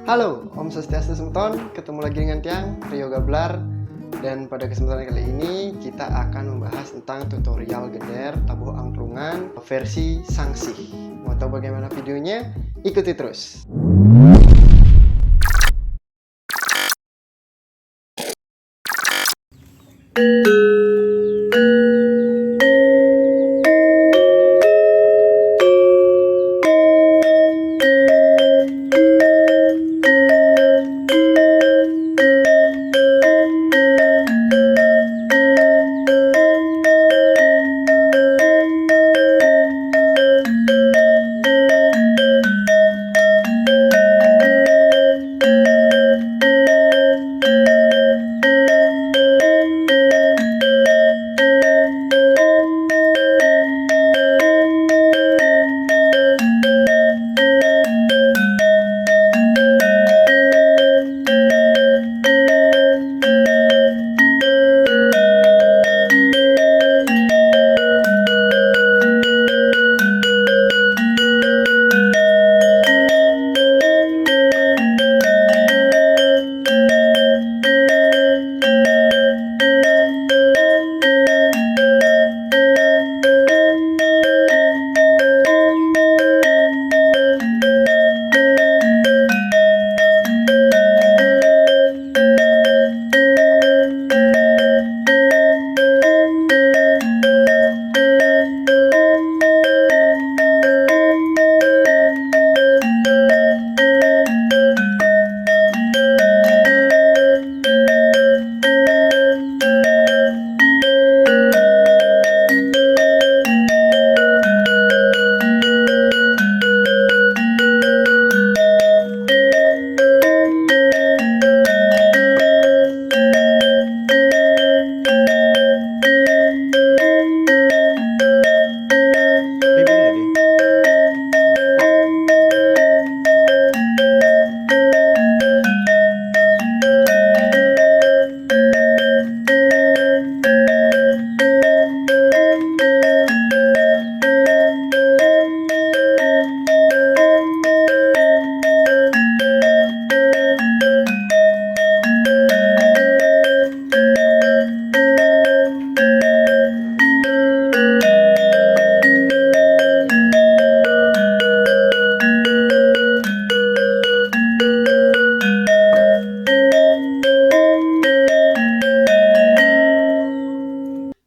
Halo, Om Swastiastu Semeton, ketemu lagi dengan Tiang, Rio Gablar. Dan pada kesempatan kali ini kita akan membahas tentang tutorial gender tabuh angklungan versi Sangsih. Mau tahu bagaimana videonya? Ikuti terus.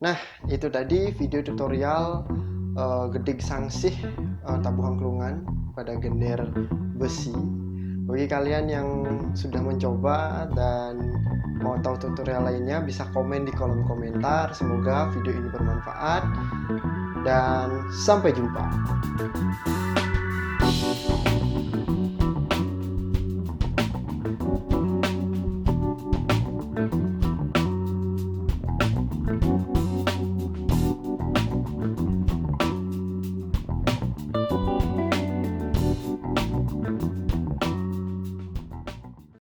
Nah, itu tadi video tutorial gedig Sangsih tabuh angklungan pada gender besi. Bagi kalian yang sudah mencoba dan mau tahu tutorial lainnya, bisa komen di kolom komentar. Semoga video ini bermanfaat dan sampai jumpa.